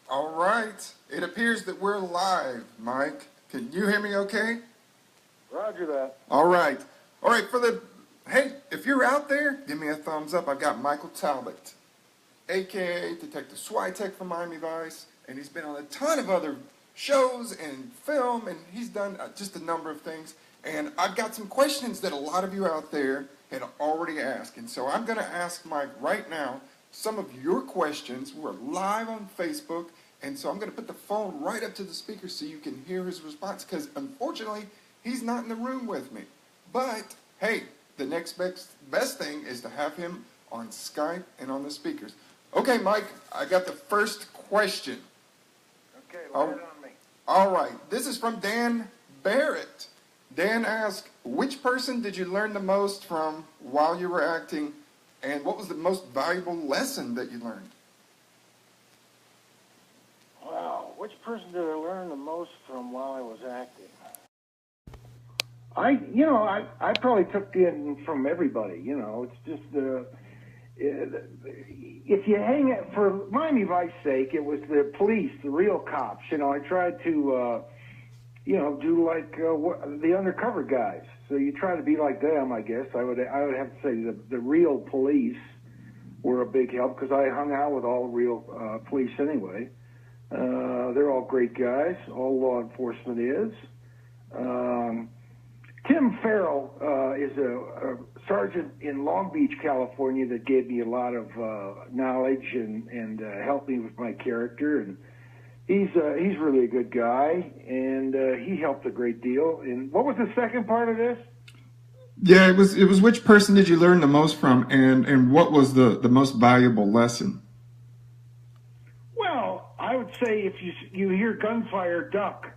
All right. It appears that we're live, Mike. Can you hear me okay? Roger that. All right. All right, hey, if you're out there, give me a thumbs up. I've got Michael Talbott, a.k.a. Detective Switek from Miami Vice, and he's been on a ton of other shows and film, and he's done just a number of things. And I've got some questions that a lot of you out there had already asked. And so I'm going to ask Mike right now some of your questions. We're live on Facebook, and so I'm going to put the phone right up to the speaker so you can hear his response, because unfortunately, he's not in the room with me. But, hey, the next best thing is to have him on Skype and on the speakers. Okay, Mike, I got the first question. Okay, lay it on me. All right, this is from Dan Barrett. Dan asked, which person did you learn the most from while you were acting, and what was the most valuable lesson that you learned? Wow, which person did I learn the most from while I was acting? I probably took in from everybody. It's just if you hang it for Miami Vice's sake, it was the police, the real cops. I tried to do like the undercover guys. So you try to be like them, I guess. I would have to say the real police were a big help, because I hung out with all the real police anyway. They're all great guys. All law enforcement is. Tim Farrell is a sergeant in Long Beach, California, that gave me a lot of knowledge and helped me with my character. And he's really a good guy, and he helped a great deal. And what was the second part of this? Yeah, it was which person did you learn the most from, and what was the most valuable lesson? Well, I would say if you hear gunfire, duck.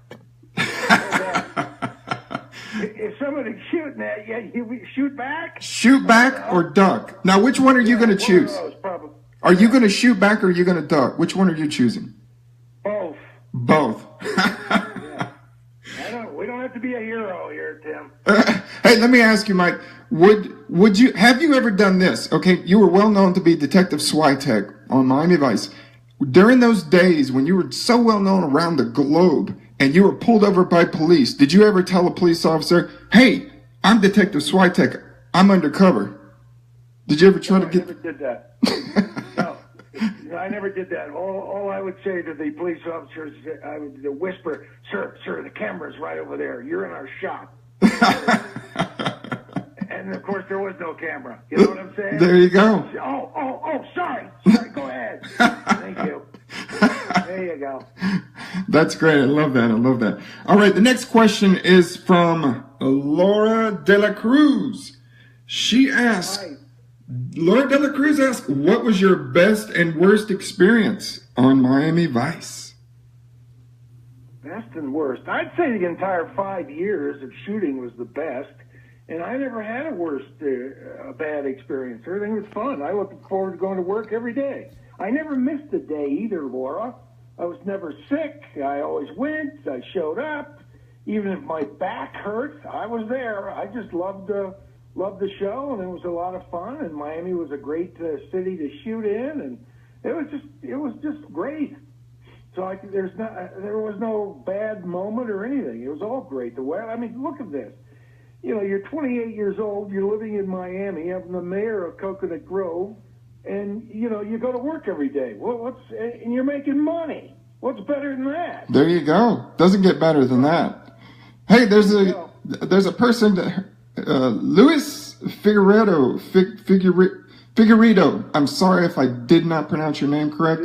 If somebody's shooting at you, you shoot back? Shoot back or duck? Now, which one are you going to choose? Are you going to shoot back or are you going to duck? Which one are you choosing? Both. Both. Yeah. We don't have to be a hero here, Tim. Hey, let me ask you, Mike. Have you ever done this? Okay, you were well known to be Detective Switek on Miami Vice. During those days when you were so well known around the globe, and you were pulled over by police, did you ever tell a police officer, hey, I'm Detective Switek, I'm undercover? Did you ever try to get... I never did that. No, I never did that. All I would say to the police officers, I would whisper, sir, the camera's right over there. You're in our shot. And, of course, there was no camera. You know what I'm saying? There you go. Oh, sorry. Go ahead. Thank you. There you go. That's great. I love that. All right. The next question is from Laura De La Cruz. She asked, Laura De La Cruz asked, what was your best and worst experience on Miami Vice? Best and worst. I'd say the entire 5 years of shooting was the best. And I never had a bad experience. Everything was fun. I looked forward to going to work every day. I never missed a day either, Laura. I was never sick. I always went. I showed up. Even if my back hurt, I was there. I just loved the show, and it was a lot of fun. And Miami was a great city to shoot in, and it was just great. So there was no bad moment or anything. It was all great. Look at this. You're 28 years old. You're living in Miami. I'm the mayor of Coconut Grove. And, you go to work every day. And you're making money. What's better than that? There you go. Doesn't get better than that. Hey, there's a person, Luis Figueredo. I'm sorry if I did not pronounce your name correct.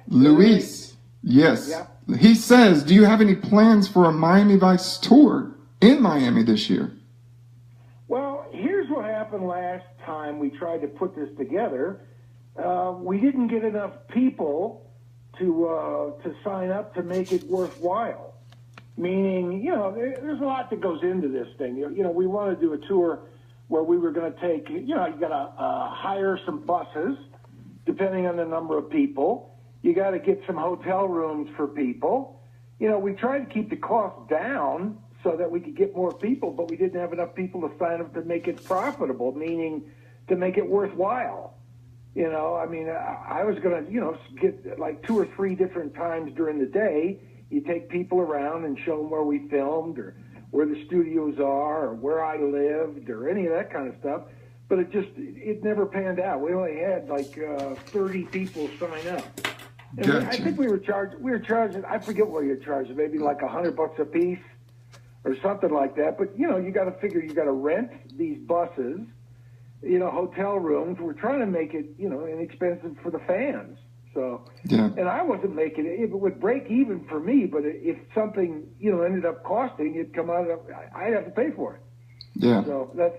Luis. Yes. Yeah. He says, do you have any plans for a Miami Vice tour in Miami this year? Well, here's what happened last time we tried to put this together. We didn't get enough people to sign up to make it worthwhile. Meaning, there's a lot that goes into this thing. We want to do a tour where we were going to take, you got to hire some buses, depending on the number of people. You got to get some hotel rooms for people. We tried to keep the cost down so that we could get more people, but we didn't have enough people to sign up to make it profitable, meaning to make it worthwhile. You know, I mean, I was going to, you know, get like 2 or 3 different times during the day. You take people around and show them where we filmed or where the studios are or where I lived or any of that kind of stuff. But it never panned out. We only had like 30 people sign up. And Gotcha. I think we were charging, I forget what you're charging, maybe like $100 a piece or something like that. But, you know, you got to figure you got to rent these buses, you know, hotel rooms. We're trying to make it, you know, inexpensive for the fans. So, Yeah. and I wasn't making it. It would break even for me, but if something, you know, ended up costing, it'd come out of, I'd have to pay for it. Yeah. So that's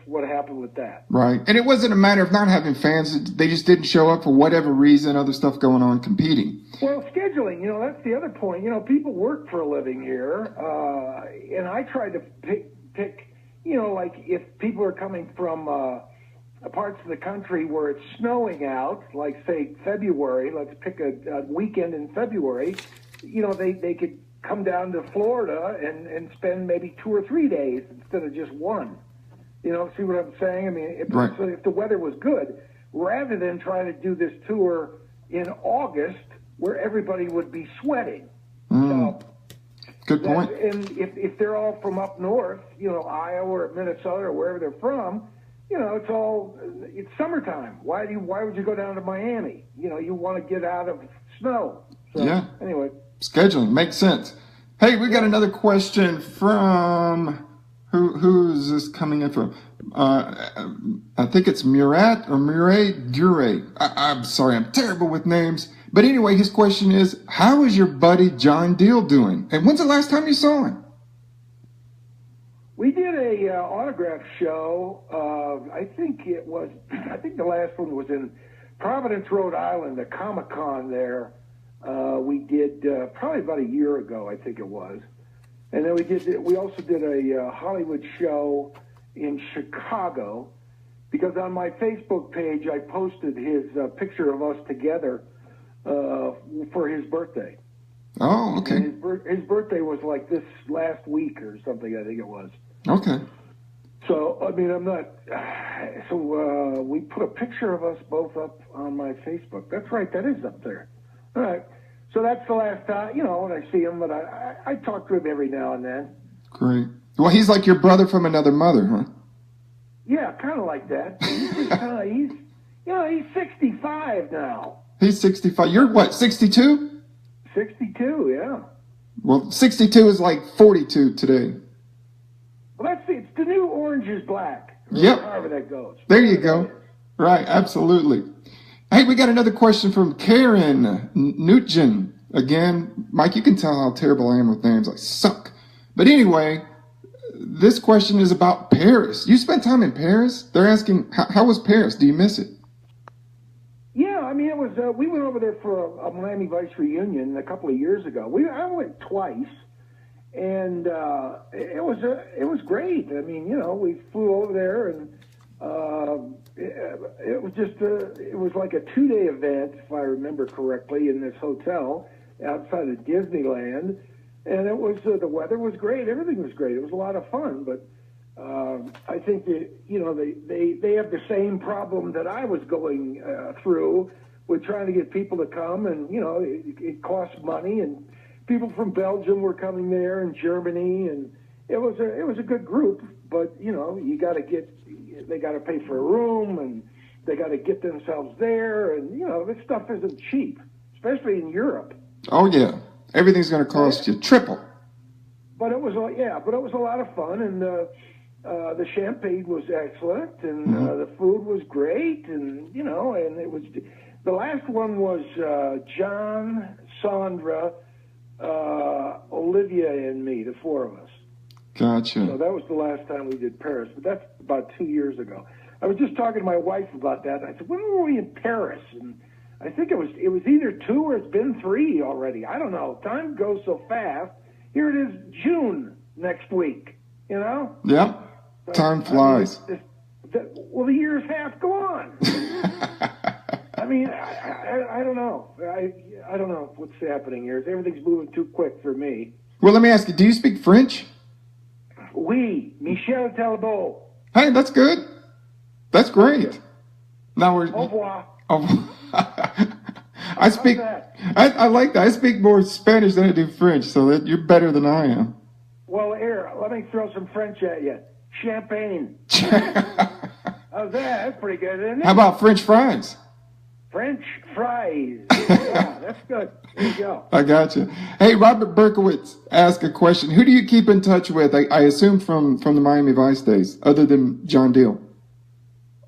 what happened with that. Right. And it wasn't a matter of not having fans. They just didn't show up for whatever reason, other stuff going on, competing. Well, scheduling, you know, that's the other point. You know, people work for a living here, and I tried to pick, you know, like if people are coming from parts of the country where it's snowing out, like, say, February, let's pick a weekend in February, you know, they could come down to Florida and spend maybe 2 or 3 days instead of just 1. You know, see what I'm saying? I mean, if the weather was good, rather than trying to do this tour in August where everybody would be sweating. So, good point. And if they're all from up north, you know, Iowa or Minnesota or wherever they're from, you know, it's summertime. Why would you go down to Miami? You know, you want to get out of snow. So, Yeah. Anyway. Scheduling makes sense. Hey, we got another question from who is this coming in from? I think it's Murat or Murat Dure. I'm sorry, I'm terrible with names. But anyway, his question is, how is your buddy John Deal doing? And when's the last time you saw him? We did a autograph show. I think the last one was in Providence, Rhode Island, the Comic-Con there. We did probably about a year ago, I think it was. And then we also did a Hollywood show in Chicago, because on my Facebook page I posted his picture of us together for his birthday. Oh, okay. And his birthday was like this last week or something, I think it was. Okay. So, I mean, we put a picture of us both up on my Facebook. That's right, that is up there. All right. So that's the last time, you know, when I see him, but I talk to him every now and then. Great. Well, he's like your brother from another mother, huh? Yeah, kind of like that. He's 65 now. He's 65. You're what, 62? 62, yeah. Well, 62 is like 42 today. Well, it's the new Orange is Black. Yep. However that goes. There you go. Right, absolutely. Hey, we got another question from Karen Nugent. Again, Mike, you can tell how terrible I am with names. I suck. But anyway, this question is about Paris. You spent time in Paris? They're asking, how was Paris? Do you miss it? Yeah, I mean, it was. We went over there for a Miami Vice reunion a couple of years ago. I went twice, and it was great. I mean, you know, we flew over there, and it was like a 2-day event, if I remember correctly, in this hotel outside of Disneyland, and it was the weather was great, everything was great. It was a lot of fun, but I think that, you know, they have the same problem that I was going through with trying to get people to come, and you know, it costs money, and people from Belgium were coming there, and Germany, and it was a good group, but you know, they got to pay for a room, and they got to get themselves there, and you know, this stuff isn't cheap, especially in Europe. Oh yeah, everything's going to cost you triple. But it was a lot of fun, and the champagne was excellent, and the food was great, and you know, and it was the last one was John, Sandra, Olivia, and me, the 4 of us. Gotcha. So that was the last time we did Paris, but that's about 2 years ago. I was just talking to my wife about that. I said, when were we in Paris? And I think it was either 2 or it's been 3 already. I don't know. Time goes so fast. Here it is, June next week. You know? Yep. Time flies. Well, the year's half gone. I mean, I don't know. I don't know what's happening here. Everything's moving too quick for me. Well, let me ask you, do you speak French? Oui, Michel Talbott. Hey, that's good. That's great. Now we're. Au revoir. Oh, I How's speak. that? I like that. I speak more Spanish than I do French, so that you're better than I am. Well, here, let me throw some French at you. Champagne. How's that? That's pretty good, isn't it? How about French fries? French fries. Yeah, that's good. There you go. I got you. Hey, Robert Berkowitz asked a question. Who do you keep in touch with? I assume from the Miami Vice days, other than John Deal.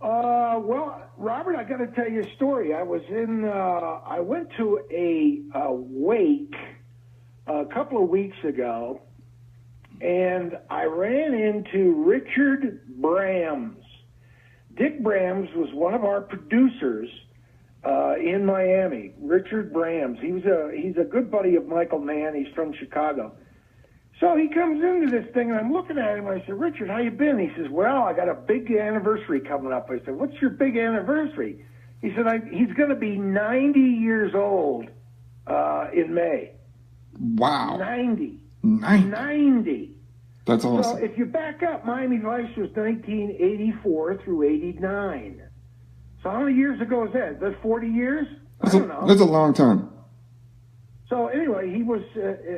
Well, Robert, I got to tell you a story. I went to a wake a couple of weeks ago, and I ran into Richard Brams. Dick Brams was one of our producers in Miami. Richard Brams. He's a good buddy of Michael Mann. He's from Chicago. So he comes into this thing, and I'm looking at him. I said, "Richard, how you been?" He says, "Well, I got a big anniversary coming up." I said, "What's your big anniversary?" He said, "He's going to be 90 years old in May." Wow. 90. 90. 90. That's awesome. So if you back up, Miami Vice was 1984 through 89. So how many years ago is that? Is that 40 years? I don't know. That's a long time. So anyway,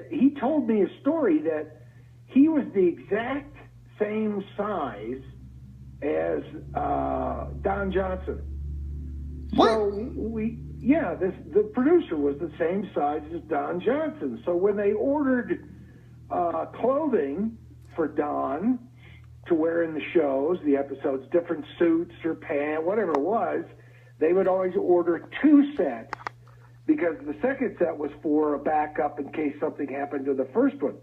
he told me a story that he was the exact same size as Don Johnson. What? So the producer was the same size as Don Johnson. So when they ordered clothing for Don to wear in the shows, the episodes, different suits or pants, whatever it was, they would always order 2 sets, because the second set was for a backup in case something happened to the first one.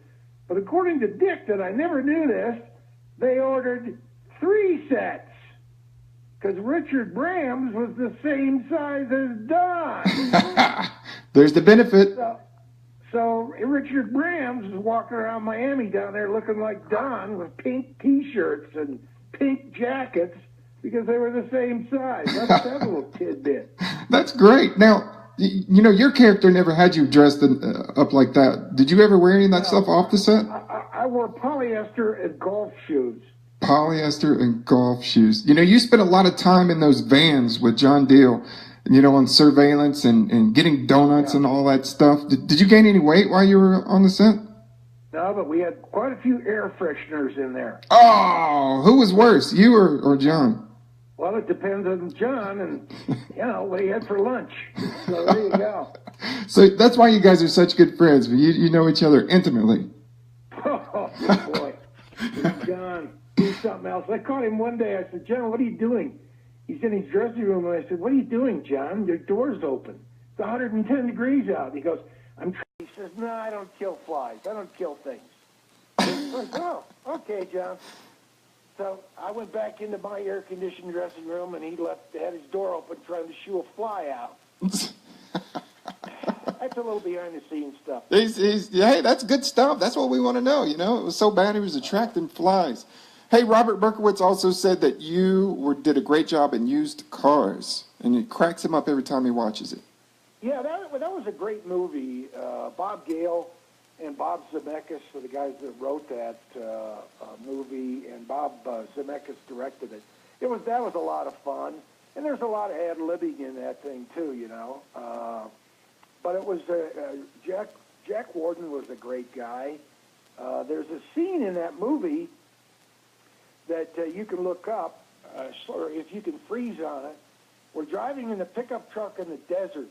But according to Dick, that I never knew this, they ordered 3 sets, because Richard Brams was the same size as Don. There's the benefit. So Richard Brams was walking around Miami down there looking like Don, with pink T-shirts and pink jackets, because they were the same size. That's that little tidbit. That's great. Now, you know, your character never had you dressed up like that. Did you ever wear any of that stuff off the set? I wore polyester and golf shoes. Polyester and golf shoes. You know, you spent a lot of time in those vans with John Deal, you know, on surveillance and getting donuts and all that stuff. Did you gain any weight while you were on the set? No, but we had quite a few air fresheners in there. Oh, who was worse, you or John? Well, it depends on John and, you know, what he had for lunch. So there you go. So that's why you guys are such good friends. You know each other intimately. Oh, boy. John, do something else. I caught him one day. I said, "John, what are you doing?" He's in his dressing room, and I said, "What are you doing, John? Your door's open. It's 110 degrees out." And he goes, He says, "No, I don't kill flies. I don't kill things." I said, "Oh, okay, John." So I went back into my air-conditioned dressing room, and he had his door open trying to shoo a fly out. That's a little behind-the-scenes stuff. Hey, that's good stuff. That's what we want to know, you know. It was so bad he was attracting flies. Hey, Robert Berkowitz also said that you did a great job in used cars, and it cracks him up every time he watches it. Yeah, that was a great movie. Bob Gale and Bob Zemeckis were the guys that wrote that movie, and Bob Zemeckis directed it. That was a lot of fun, and there's a lot of ad-libbing in that thing too, you know. But it was Jack Warden was a great guy. There's a scene in that movie that you can look up, or if you can freeze on it. We're driving in a pickup truck in the desert,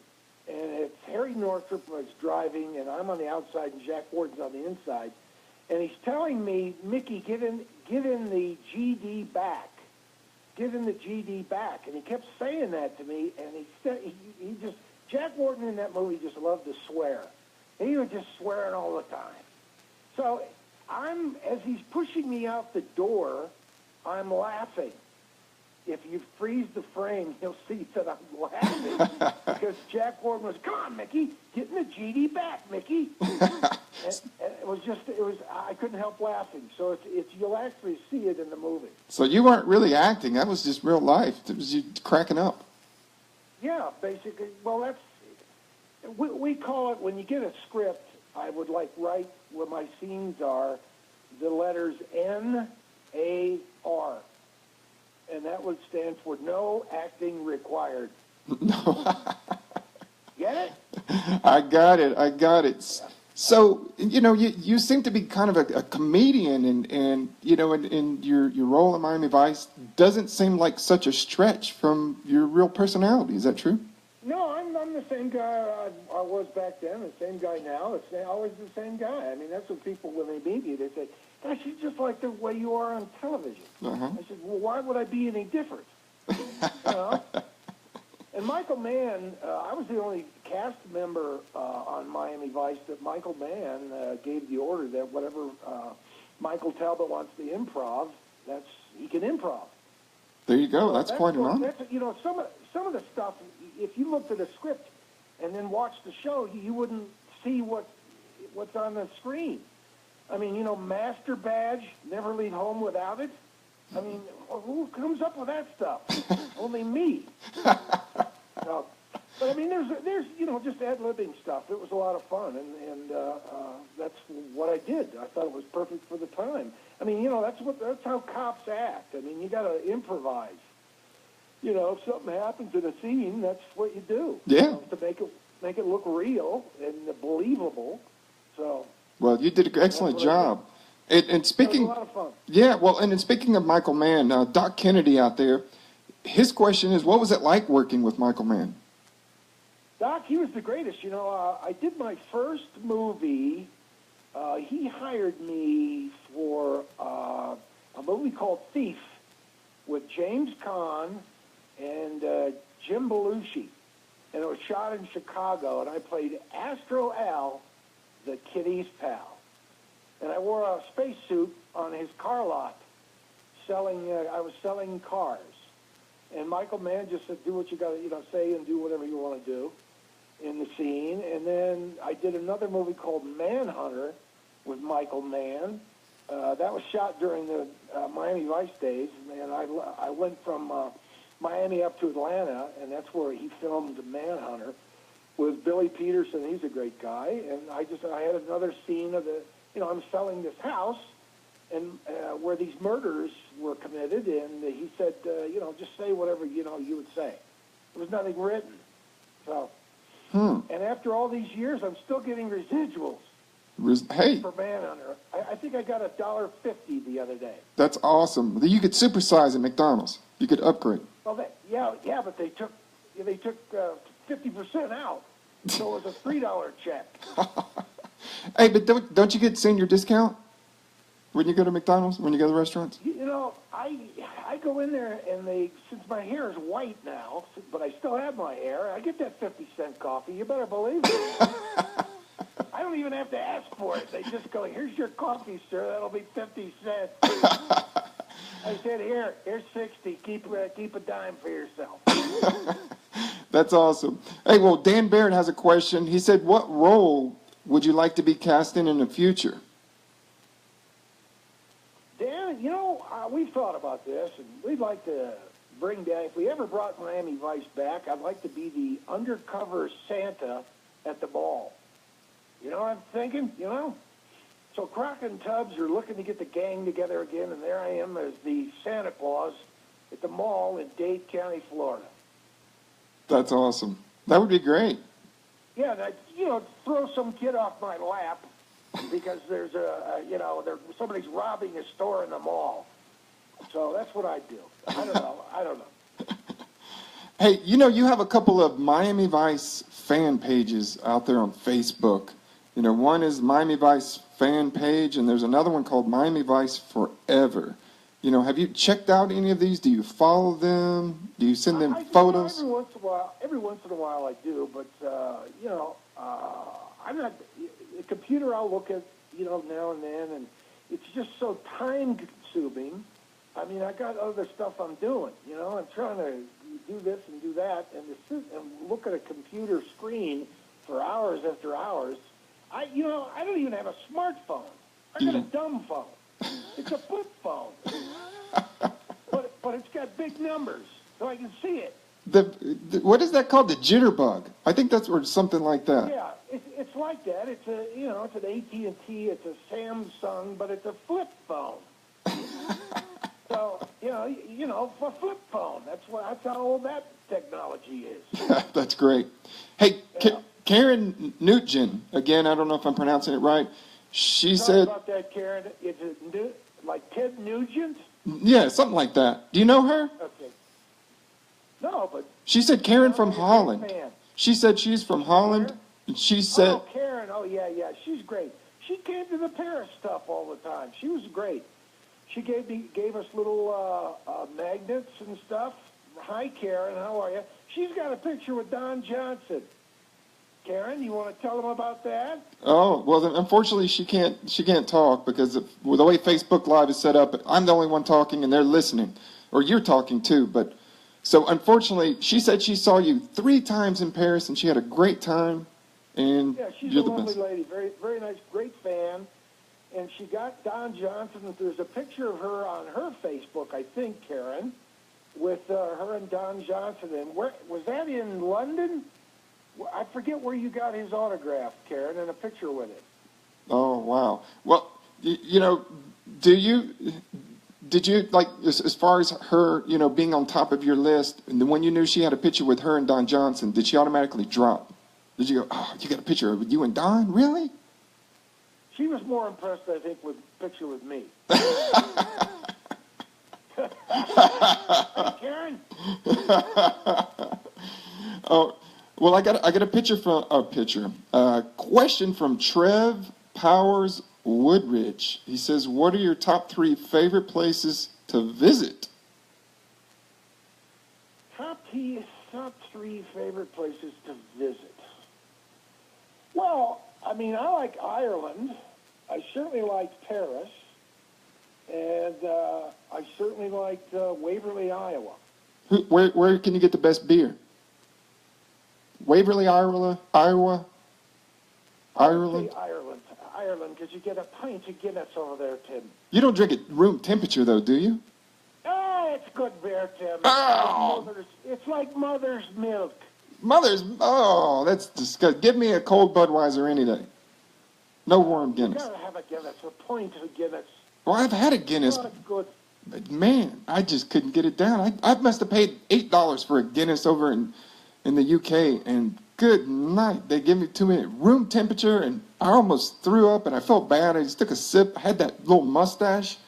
and it's Harry Northrop was driving, and I'm on the outside, and Jack Warden's on the inside. And he's telling me, "Mickey, give in the GD back. Give him the GD back." And he kept saying that to me, and he just, Jack Warden in that movie just loved to swear. And he was just swearing all the time. So as he's pushing me out the door, I'm laughing. If you freeze the frame, you'll see that I'm laughing because Jack Warden was, "Come on, Mickey, get in the GD back, Mickey." I couldn't help laughing. So you'll actually see it in the movie. So you weren't really acting. That was just real life. It was you cracking up. Yeah, basically. Well, we call it, when you get a script, I would write where my scenes are, the letters NAR. and that would stand for no acting required. No. Get it? I got it. So, you seem to be kind of a comedian, and in your role in Miami Vice doesn't seem like such a stretch from your real personality. Is that true? No, I'm the same guy I was back then, the same guy now. It's always the same guy. I mean, that's what people, when they meet you, they say, gosh, you're just like the way you are on television. Uh-huh. I said, well, why would I be any different? And Michael Mann, I was the only cast member on Miami Vice that Michael Mann gave the order that whatever Michael Talbott wants to improv, he can improv. There you go. That's quite an honor. Some of the stuff, if you looked at a script and then watched the show, you wouldn't see what's on the screen. I mean, master badge, never leave home without it. I mean, who comes up with that stuff? Only me. But I mean, there's just ad-libbing stuff. It was a lot of fun, and that's what I did. I thought it was perfect for the time. I mean, that's how cops act. I mean, you got to improvise. If something happens in a scene, that's what you do. Yeah. To make it look real and believable. So. Well, you did an excellent job. And speaking, that was a lot of fun. Yeah, well, and speaking of Michael Mann, Doc Kennedy out there, his question is, what was it like working with Michael Mann? Doc, he was the greatest. I did my first movie. He hired me for a movie called Thief with James Caan and Jim Belushi. And it was shot in Chicago, and I played Astro Al, the Kid East pal. And I wore a spacesuit on his car lot, I was selling cars. And Michael Mann just said, do what you got to, say and do whatever you want to do in the scene. And then I did another movie called Manhunter with Michael Mann. That was shot during the Miami Vice days. And I went from Miami up to Atlanta, and that's where he filmed Manhunter with Billy Peterson. He's a great guy. And I had another scene of I'm selling this house, and where these murders were committed, and he said, just say whatever, you would say. There was nothing written. So, and after all these years, I'm still getting residuals for Manhunter. I think I got $1.50 the other day. That's awesome. You could supersize at McDonald's. You could upgrade. Well, but they took 50% out, so it was a $3 check. Hey, but don't you get senior discount when you go to McDonald's, when you go to restaurants? I go in there, and since my hair is white now, but I still have my hair, I get that 50-cent coffee. You better believe it. I don't even have to ask for it. They just go, here's your coffee, sir. That'll be 50 cents. I said, here's 60. Keep a dime for yourself. That's awesome. Hey, well, Dan Barrett has a question. He said, what role would you like to be cast in the future? Dan, we've thought about this, and we'd like to bring back, if we ever brought Miami Vice back, I'd like to be the undercover Santa at the mall. You know what I'm thinking? So Crockett and Tubbs are looking to get the gang together again, and there I am as the Santa Claus at the mall in Dade County, Florida. That's awesome. That would be great. Yeah, throw some kid off my lap because there's somebody's robbing a store in the mall. So that's what I do. I don't know. Hey, you have a couple of Miami Vice fan pages out there on Facebook. One is Miami Vice fan page, and there's another one called Miami Vice Forever. Have you checked out any of these? Do you follow them? Do you send them photos? Every once in a while I do, but I'm not. The computer I'll look at, now and then, and it's just so time consuming. I mean, I got other stuff I'm doing. I'm trying to do this and do that, and to sit and look at a computer screen for hours after hours. I don't even have a smartphone. I got a dumb phone. It's a flip phone. But it's got big numbers, so I can see it. What is that called? The jitterbug. I think that's or something like that. Yeah, it's like that. It's it's an AT&T. It's a Samsung, but it's a flip phone. So for flip phone. That's how old that technology is. That's great. Hey, Yeah. Karen Nugent, again, I don't know if I'm pronouncing it right. She Sorry said, about that, Karen. Is it like Ted Nugent? yeah, something like that. Do you know her? Okay. No, but She said Karen from I'm a great Holland. fan. She said she's from Holland. Where? And she said, Oh, Karen. Oh, yeah. She's great. She came to the Paris stuff all the time. She was great. She gave us little magnets and stuff. Hi, Karen. How are you? She's got a picture with Don Johnson. Karen, you want to tell them about that? oh, well, then, unfortunately, she can't talk because with the way Facebook Live is set up, I'm the only one talking and they're listening. Or you're talking too, but... So, unfortunately, she said she saw you 3 times in Paris and she had a great time. And Yeah, she's you're a the lovely best. lady. Very, very nice, great fan. And she got Don Johnson. There's a picture of her on her Facebook, I think, Karen, with her and Don Johnson. And where was that, in London? I forget where you got his autograph, Karen, and a picture with it. Oh, wow. Well, did you, like, as far as her, being on top of your list, and when you knew she had a picture with her and Don Johnson, did she automatically drop? Did you go, oh, you got a picture with you and Don? Really? She was more impressed, I think, with the picture with me. Hey, Karen? Oh, well, I got a question from Trev Powers Woodridge. He says, what are your top 3 favorite places to visit? Top 3 favorite places to visit. Well, I mean, I like Ireland. I certainly liked Paris. And I certainly liked Waverly, Iowa. Where can you get the best beer? Waverly, Iowa? Ireland? Ireland, because you get a pint of Guinness over there, Tim. You don't drink at room temperature, though, do you? Oh, it's good beer, Tim. Oh. It's like mother's milk. That's disgusting. Give me a cold Budweiser any day. No warm Guinness. You gotta have a Guinness, a pint of Guinness. Well, I've had a Guinness. Oh, it's good. But man, I just couldn't get it down. I must have paid $8 for a Guinness over in the UK, and good night. They gave it to me at room temperature, and I almost threw up, and I felt bad. I just took a sip. I had that little mustache,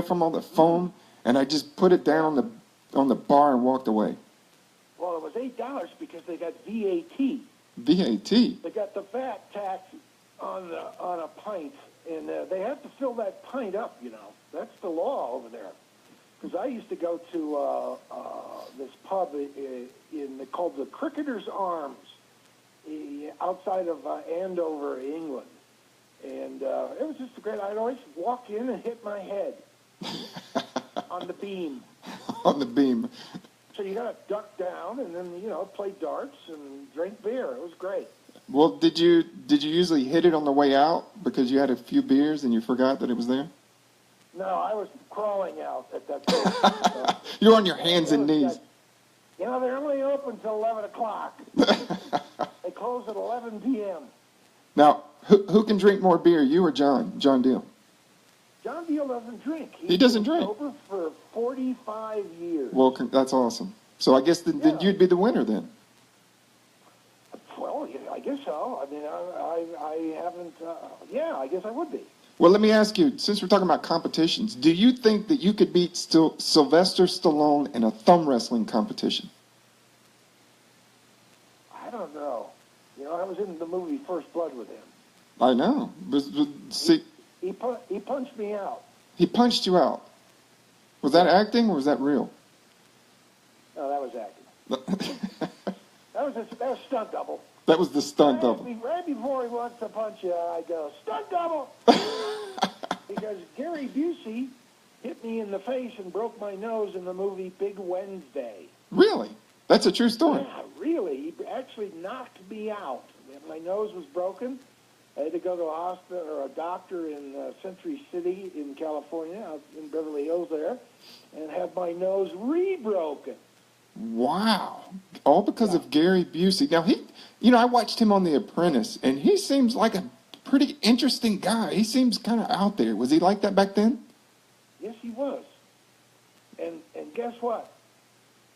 from all the foam, and I just put it down on the bar and walked away. Well, it was $8 because they got VAT. VAT? They got the VAT tax on a pint, and they have to fill that pint up, That's the law over there. Because I used to go to this pub called the Cricketer's Arms outside of Andover, England. And it was just great. I'd always walk in and hit my head on the beam. On the beam. So you got to duck down and then, play darts and drink beer. It was great. Well, did you usually hit it on the way out because you had a few beers and you forgot that it was there? No, I was crawling out at that point. You're on your hands and knees. They're only open till 11 o'clock. They close at 11 p.m. Now, who can drink more beer, you or John Deal? John Deal doesn't drink. He doesn't drink. He's sober for 45 years. Well, that's awesome. So I guess then you'd be the winner then. Well, I guess so. I mean, I haven't. I guess I would be. Well, let me ask you, since we're talking about competitions, do you think that you could beat Sylvester Stallone in a thumb wrestling competition? I don't know. I was in the movie First Blood with him. I know. See, he punched me out. He punched you out. Was that acting or was that real? No, that was acting. that was stunt double. That was the stunt double. Right before he wants to punch you, I go, stunt double! Because Gary Busey hit me in the face and broke my nose in the movie Big Wednesday. Really? That's a true story. Yeah, really. He actually knocked me out. My nose was broken. I had to go to a hospital or a doctor in Century City in California, out in Beverly Hills there, and have my nose re-broken. Wow. All because of Gary Busey. Now, I watched him on The Apprentice, and he seems like a pretty interesting guy. He seems kind of out there. Was he like that back then? Yes, he was. And guess what?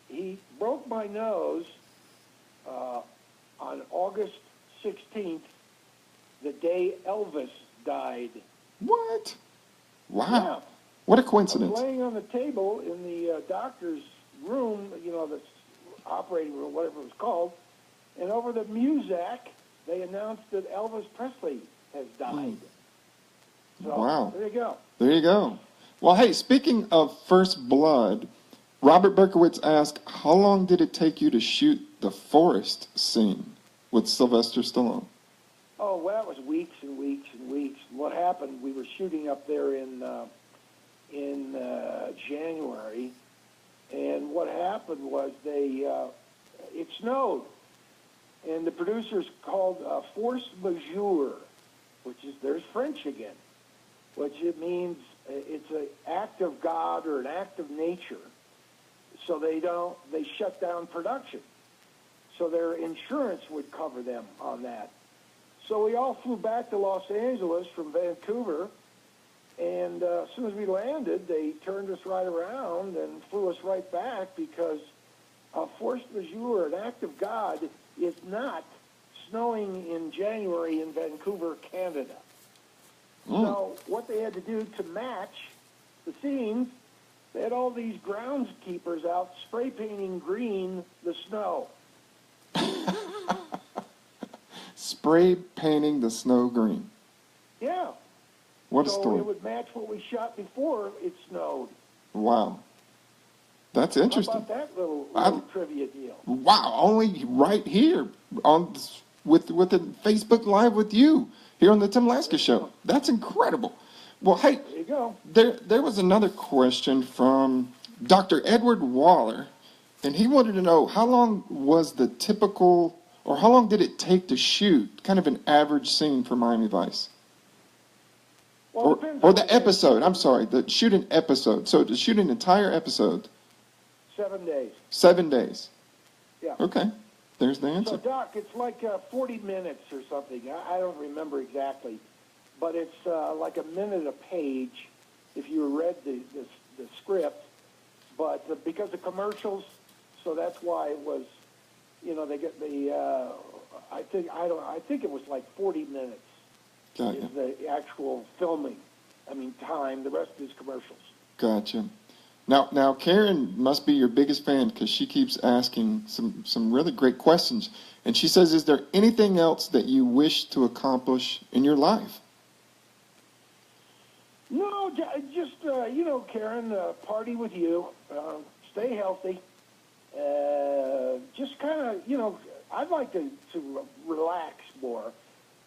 He broke my nose on August 16th, the day Elvis died. What? Wow. Yeah. What a I coincidence. was laying on the table in the doctor's room, the operating room, whatever it was called, and over the Muzak, they announced that Elvis Presley has died. So, Wow. there you go. There you go. Well, hey, speaking of First Blood, Robert Berkowitz asked, how long did it take you to shoot the forest scene with Sylvester Stallone? Oh, well, it was weeks and weeks and weeks. What happened, we were shooting up there in January, and what happened was it snowed, and the producers called force majeure, there's French again, which it means it's an act of God or an act of nature. So they shut down production. So their insurance would cover them on that. So we all flew back to Los Angeles from Vancouver, and as soon as we landed, they turned us right around and flew us right back because force majeure, an act of God, is not snowing in January in Vancouver, Canada. So what they had to do to match the scenes, they had all these groundskeepers out spray painting green the snow. Spray painting the snow green. Yeah. What a So story. it would match what we shot before it snowed. Wow. That's interesting. How about that little trivia deal? Wow, only right here with the Facebook Live with you here on the Tim Laska Show. That's incredible. Well, hey, There you go. there was another question from Dr. Edward Waller, and he wanted to know how long was the typical, or how long did it take to shoot kind of an average scene for Miami Vice? Well, Or the episode, I'm sorry, shoot an episode. So to shoot an entire episode. 7 days. 7 days. Yeah. Okay, there's the answer. So, Doc, it's like 40 minutes or something. I don't remember exactly. But it's like a minute a page if you read the script. But because of commercials, so that's why it was, they get the, I think it was like 40 minutes Gotcha. is the actual filming. Time. The rest is commercials. Gotcha. Now, Karen must be your biggest fan because she keeps asking some really great questions. And she says, is there anything else that you wish to accomplish in your life? No, just, Karen, party with you, stay healthy, just kind of, I'd like to relax more,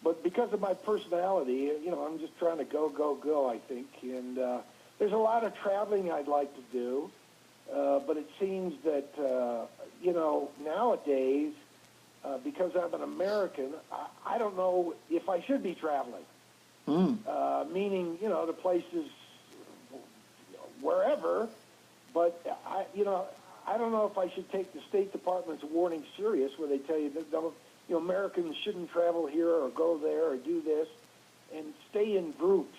but because of my personality, I'm just trying to go, I think, and there's a lot of traveling I'd like to do, but it seems that, nowadays, because I'm an American, I don't know if I should be traveling. Meaning, the places wherever, but I don't know if I should take the State Department's warning serious, where they tell you that Americans shouldn't travel here or go there or do this, and stay in groups.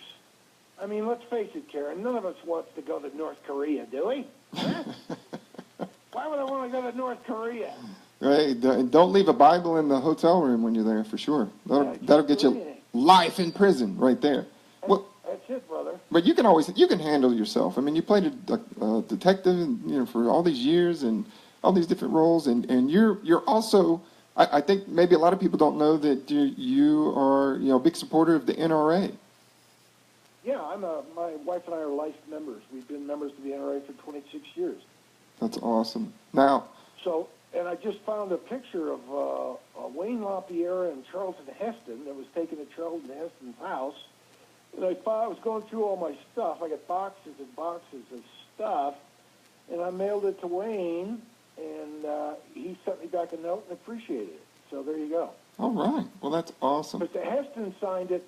Let's face it, Karen. None of us wants to go to North Korea, do we? Huh? Why would I want to go to North Korea? Right. Don't leave a Bible in the hotel room when you're there, for sure. That'll get you life in prison right there. Well, that's it, brother. But you can handle yourself. You played a detective, for all these years and all these different roles, and you're also, I think maybe a lot of people don't know that you are, a big supporter of the NRA. Yeah, my wife and I are life members. We've been members of the NRA for 26 years. That's awesome. Now. So, and I just found a picture of Wayne LaPierre and Charlton Heston that was taken at Charlton Heston's house. And I was going through all my stuff. I got boxes and boxes of stuff, and I mailed it to Wayne, and he sent me back a note and appreciated it. So there you go. All right. Well, that's awesome. But the Heston signed it,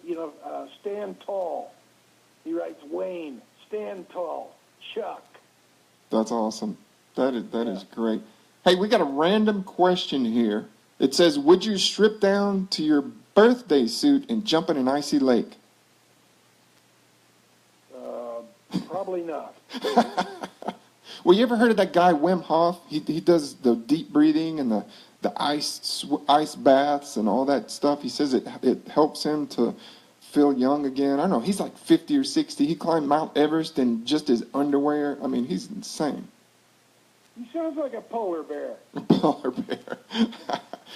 stand tall. He writes, Wayne, stand tall, Chuck. That's awesome. That is great. Hey, we got a random question here. It says, would you strip down to your birthday suit and jump in an icy lake? Probably not. Well, you ever heard of that guy Wim Hof? He does the deep breathing and the ice baths and all that stuff. He says it helps him to feel young again. I don't know. He's like 50 or 60. He climbed Mount Everest in just his underwear. I mean, he's insane. He sounds like a polar bear. A polar bear.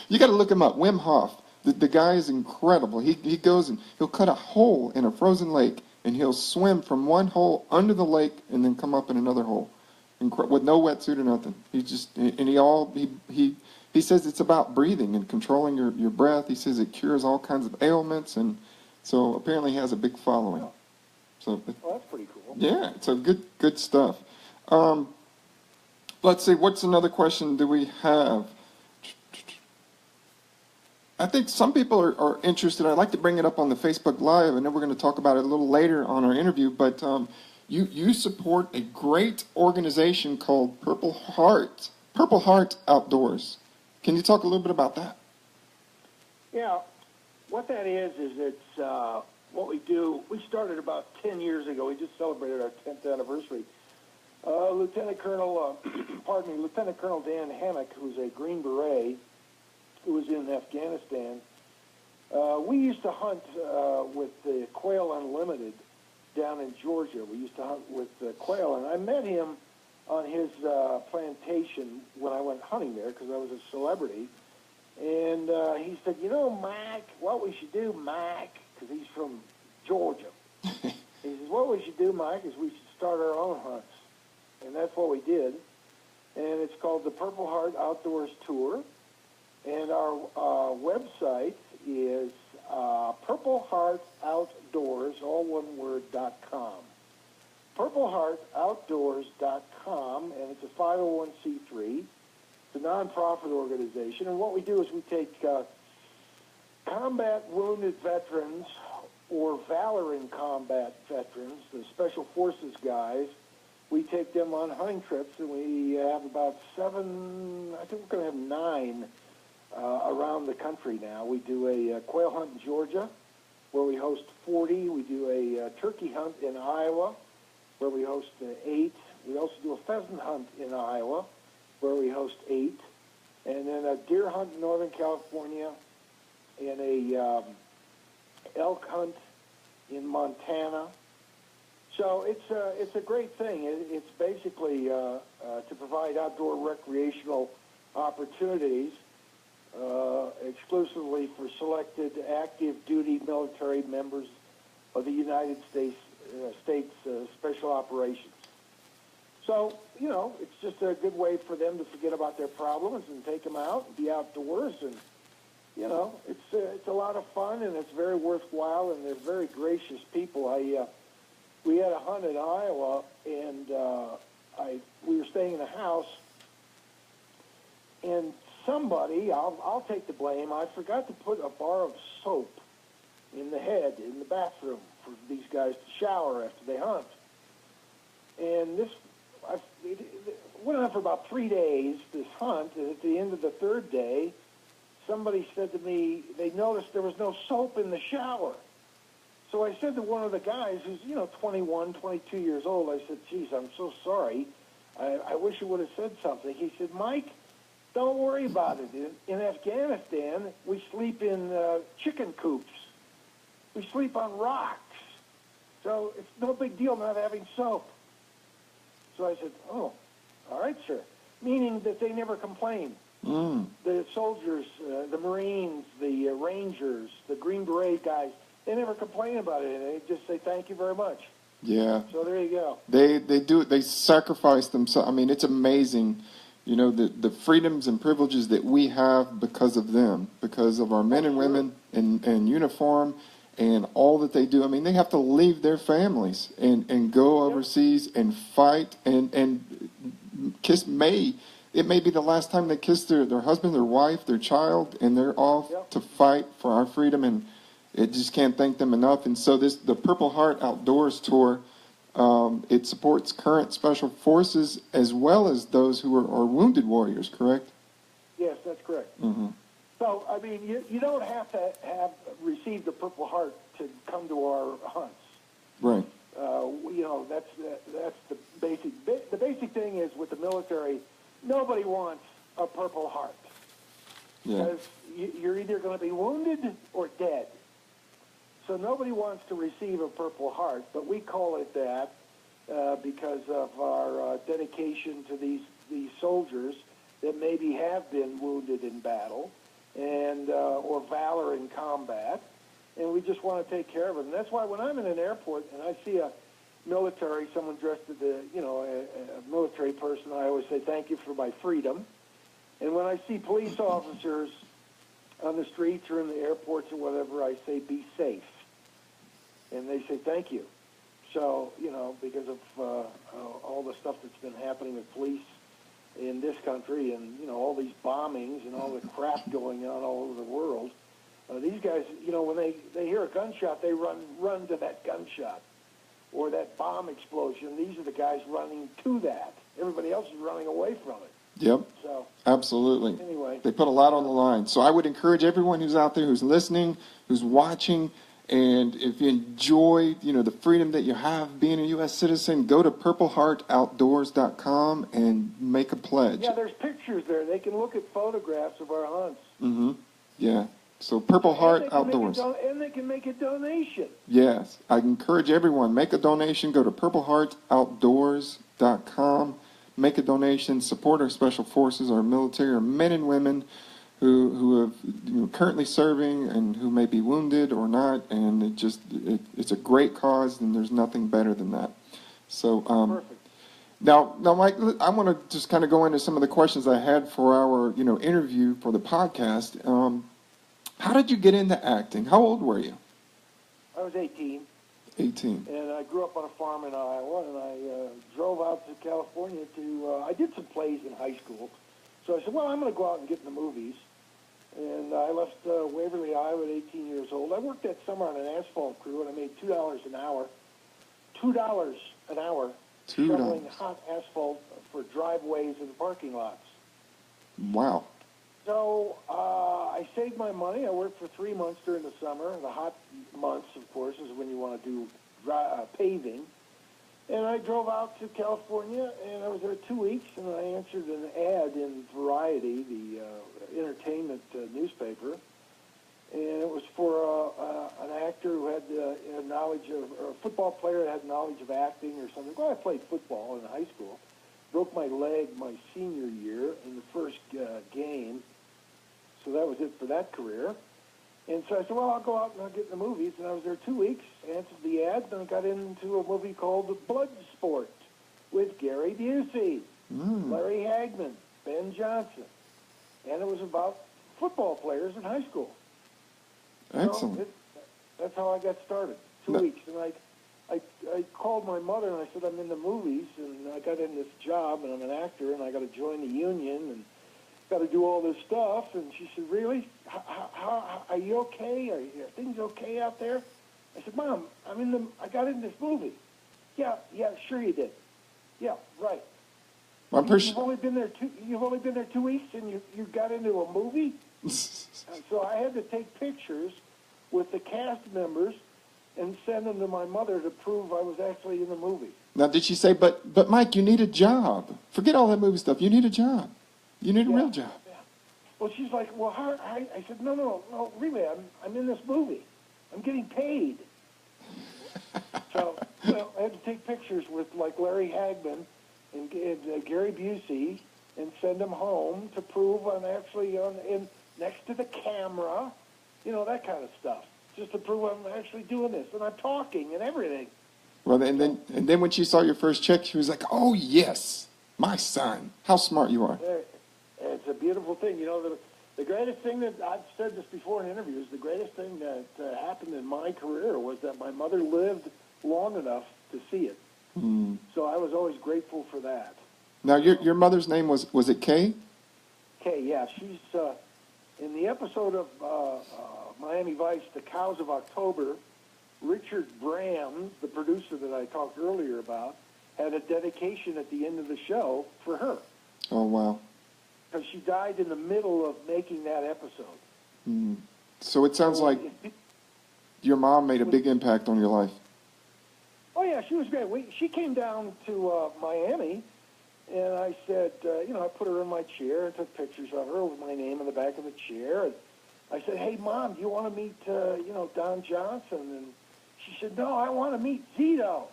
You got to look him up. Wim Hof. The guy is incredible. He goes and he'll cut a hole in a frozen lake and he'll swim from one hole under the lake and then come up in another hole, with no wetsuit or nothing. He says it's about breathing and controlling your breath. He says it cures all kinds of ailments, and so apparently he has a big following. Oh. So Well, that's pretty cool. yeah, it's a good stuff. Let's see, what's another question do we have? I think some people are interested. I'd like to bring it up on the Facebook Live, and then we're going to talk about it a little later on our interview. But you support a great organization called Purple Heart Outdoors. Can you talk a little bit about that? Yeah, what that is it's what we do. We started about 10 years ago. We just celebrated our 10th anniversary. Lieutenant Colonel Dan Hammock, who's a Green Beret, who was in Afghanistan. We used to hunt with the Quail Unlimited down in Georgia. We used to hunt with quail, and I met him on his plantation when I went hunting there because I was a celebrity. And he said, Mike, what we should do, Mike, because he's from Georgia. He says, what we should do, Mike, is we should start our own hunts. And that's what we did. And it's called the Purple Heart Outdoors Tour. And our website is purpleheartoutdoors, all one word, .com. purpleheartoutdoors.com, and it's a 501c3. It's a nonprofit organization. And what we do is we take combat wounded veterans or valor in combat veterans, the Special Forces guys. We take them on hunting trips, and we have about 7, I think we're going to have 9 around the country now. We do a quail hunt in Georgia, where we host 40. We do a turkey hunt in Iowa, where we host 8. We also do a pheasant hunt in Iowa, where we host 8. And then a deer hunt in Northern California, and a elk hunt in Montana. So it's a great thing. It's basically to provide outdoor recreational opportunities exclusively for selected active duty military members of the United States Special Operations. So, it's just a good way for them to forget about their problems and take them out and be outdoors. And, it's a lot of fun, and it's very worthwhile, and they're very gracious people. We had a hunt in Iowa, and we were staying in a house, and somebody, I'll take the blame, I forgot to put a bar of soap in the bathroom for these guys to shower after they hunt. And it went on for about 3 days, this hunt, and at the end of the 3rd day, somebody said to me, they noticed there was no soap in the shower. So I said to one of the guys who's, 21, 22 years old, I said, geez, I'm so sorry. I wish you would have said something. He said, Mike, don't worry about it. In Afghanistan, we sleep in chicken coops. We sleep on rocks. So it's no big deal not having soap. So I said, oh, all right, sir. Meaning that they never complain. The soldiers, the Marines, the Rangers, the Green Beret guys, they never complain about it. They just say, thank you very much. Yeah. So there you go. They do it. They sacrifice themselves. I mean, it's amazing, the freedoms and privileges that we have because of them, because of our men and women in uniform and all that they do. I mean, they have to leave their families and go overseas and fight and kiss it may be the last time they kiss their husband, their wife, their child, and they're off to fight for our freedom, and it just can't thank them enough. And so the Purple Heart Outdoors Tour, it supports current special forces as well as those who are wounded warriors, correct? Yes, that's correct. Mm-hmm. So, I mean, you don't have to have received the Purple Heart to come to our hunts. Right. that's the basic. The basic thing is with the military, nobody wants a Purple Heart. Yeah. Because you're either going to be wounded or dead. So nobody wants to receive a Purple Heart, but we call it that because of our dedication to these soldiers that maybe have been wounded in battle and or valor in combat, and we just want to take care of them. And that's why when I'm in an airport and I see a military, someone dressed as a military person, I always say thank you for my freedom. And when I see police officers on the streets or in the airports or whatever, I say be safe. And they say thank you. So, because of all the stuff that's been happening with police in this country and, all these bombings and all the crap going on all over the world, these guys, when they hear a gunshot, they run to that gunshot or that bomb explosion. These are the guys running to that. Everybody else is running away from it. Yep. So, absolutely. Anyway. They put a lot on the line. So I would encourage everyone who's out there, who's listening, who's watching, and if you enjoy, the freedom that you have being a U.S. citizen, go to purpleheartoutdoors.com and make a pledge. Yeah, there's pictures there. They can look at photographs of our hunts. Mm-hmm. Yeah. So Purple Heart Outdoors. And they can make a donation. Yes. I encourage everyone, make a donation. Go to purpleheartoutdoors.com. Make a donation. Support our special forces, our military, our men and women who have currently serving and who may be wounded or not, and it's a great cause, and there's nothing better than that. So Perfect. Now, Mike, I want to just kind of go into some of the questions I had for our interview for the podcast. How did you get into acting? How old were you? I was 18. 18. And I grew up on a farm in Iowa, and I drove out to California I did some plays in high school. So I said, well, I'm going to go out and get in the movies. And I left Waverly, Iowa at 18 years old. I worked that summer on an asphalt crew, and I made $2 an hour. $2 an hour shoveling hot asphalt for driveways and parking lots. Wow. So I saved my money. I worked for 3 months during the summer. The hot months, of course, is when you want to do paving. And I drove out to California, and I was there 2 weeks, and I answered an ad in Variety, the entertainment newspaper. And it was for an actor who had knowledge of, or a football player that had knowledge of acting or something. Well, I played football in high school. Broke my leg my senior year in the first game. So that was it for that career. And so I said, well, I'll go out and I'll get in the movies. And I was there 2 weeks, answered the ad, and I got into a movie called Bloodsport with Gary Busey, Larry Hagman, Ben Johnson. And it was about football players in high school. Excellent. So that's how I got started, 2 weeks. And I called my mother and I said, I'm in the movies, and I got in this job, and I'm an actor, and I got to join the union, and got to do all this stuff. And she said, really? How are you okay? Are things okay out there? I said, Mom, I got in this movie. Yeah, sure you did. Yeah, right. Well, You've only been there 2 weeks, and you got into a movie? So I had to take pictures with the cast members and send them to my mother to prove I was actually in the movie. Now, did she say, but Mike, you need a job. Forget all that movie stuff. You need a job. You need a real job. Yeah. Well, she's like, well, how? I said, no, really, I'm in this movie. I'm getting paid. So, I had to take pictures with, like, Larry Hagman and Gary Busey and send them home to prove I'm actually next to the camera, that kind of stuff, just to prove I'm actually doing this. And I'm talking and everything. Well, and then when she saw your first check, she was like, oh, yes, my son. How smart you are. It's a beautiful thing. The greatest thing that I've said this before in interviews, the greatest thing that happened in my career was that my mother lived long enough to see it. So I was always grateful for that. Now, your mother's name was it Kay? Kay, yeah. She's in the episode of Miami Vice, The Cows of October. Richard Brand, the producer that I talked earlier about, had a dedication at the end of the show for her. Oh, wow. Because she died in the middle of making that episode. So it sounds like your mom made a big impact on your life. Oh, yeah, she was great. She came down to Miami, and I said, I put her in my chair and took pictures of her with my name on the back of the chair. And I said, hey, Mom, do you want to meet, Don Johnson? And she said, no, I want to meet Zito.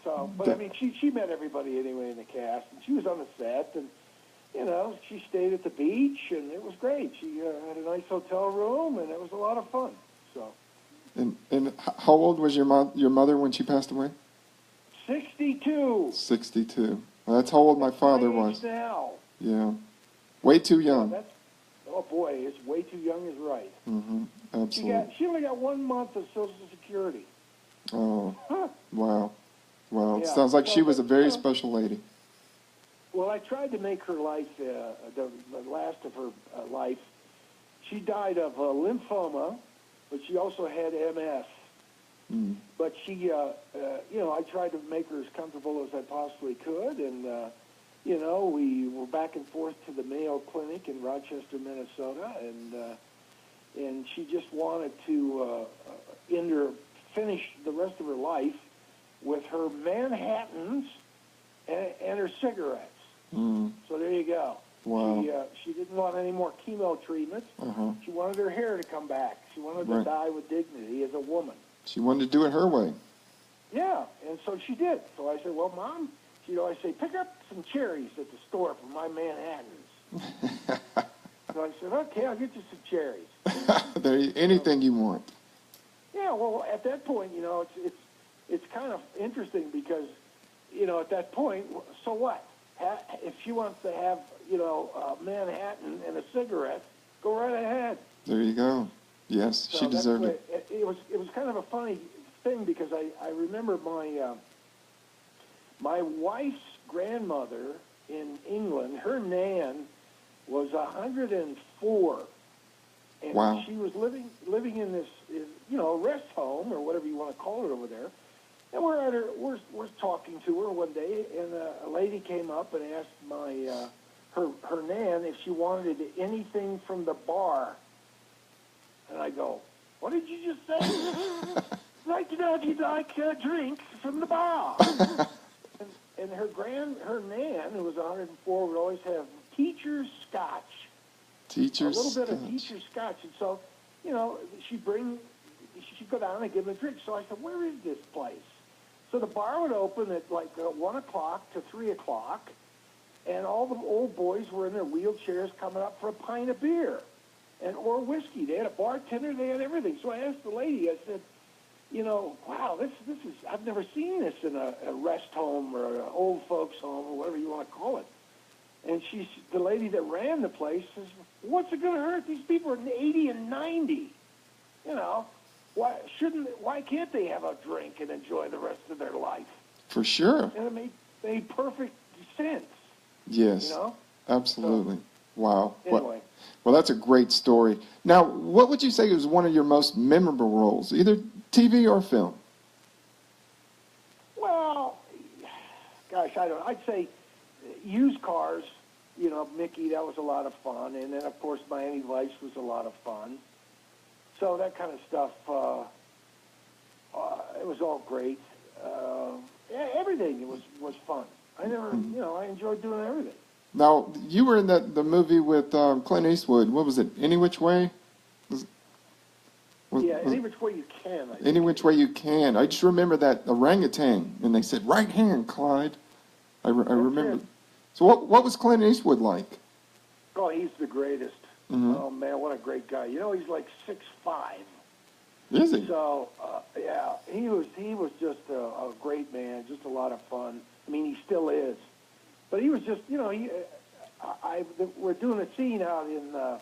So, but I mean, she met everybody anyway in the cast, and she was on the set, and she stayed at the beach, and it was great. She had a nice hotel room, and it was a lot of fun. So. And how old was your mother when she passed away? 62. 62. Well, that's how old my father was. Now. Yeah. Way too young. Oh boy, it's way too young is right. Mm-hmm. Absolutely. She only got 1 month of Social Security. Oh. Wow. Well, it Yeah. sounds like she was a very special lady. Well, I tried to make her life, the last of her life. She died of lymphoma, but she also had MS. Mm. But she, I tried to make her as comfortable as I possibly could, and, we were back and forth to the Mayo Clinic in Rochester, Minnesota, and she just wanted to finish the rest of her life with her Manhattans and her cigarettes. Mm. So there you go. Wow. She didn't want any more chemo treatments. Uh-huh. She wanted her hair to come back. She wanted to die with dignity as a woman. She wanted to do it her way. Yeah, and so she did. So I said, well, Mom, I say, pick up some cherries at the store for my Manhattans. So I said, okay, I'll get you some cherries. Anything you want. Yeah, well, at that point, it's kind of interesting because, at that point, so what? If she wants to have, a Manhattan and a cigarette, go right ahead. There you go. Yes, so she deserved it. It was kind of a funny thing because I remember my wife's grandmother in England, her nan was 104. And wow. She was living in this, rest home or whatever you want to call it over there. And we're talking to her one day, and a lady came up and asked her nan if she wanted anything from the bar. And I go, what did you just say? Like to know if you'd like drinks from the bar. and her nan, who was 104, would always have teacher's scotch. A little bit of teacher's scotch. And so, she'd go down and give them a drink. So I said, where is this place? So the bar would open at like 1 o'clock to 3 o'clock, and all the old boys were in their wheelchairs coming up for a pint of beer or whiskey. They had a bartender. They had everything. So I asked the lady, I said, wow, this is, I've never seen this in a rest home or an old folks home or whatever you want to call it. And the lady that ran the place says, what's it going to hurt? These people are 80 and 90. Why can't they have a drink and enjoy the rest of their life? For sure. And it made perfect sense. Yes. Absolutely. Wow. Anyway. Well, that's a great story. Now, what would you say was one of your most memorable roles, either TV or film? Well, gosh, I'd say used cars, Mickey, that was a lot of fun. And then, of course, Miami Vice was a lot of fun. So that kind of stuff, it was all great. Everything was fun. I never, I enjoyed doing everything. Now, you were in the movie with Clint Eastwood. What was it? Any Which Way? Any Which Way You Can. Any Which Way You Can. I just remember that orangutan, and they said, right hand, Clyde. I remember. It. So what was Clint Eastwood like? Oh, he's the greatest. Mm-hmm. Oh, man, what a great guy. He's like 6'5". Is he? So, yeah, he was just a great man, just a lot of fun. I mean, he still is. But he was just, we're doing a scene out in the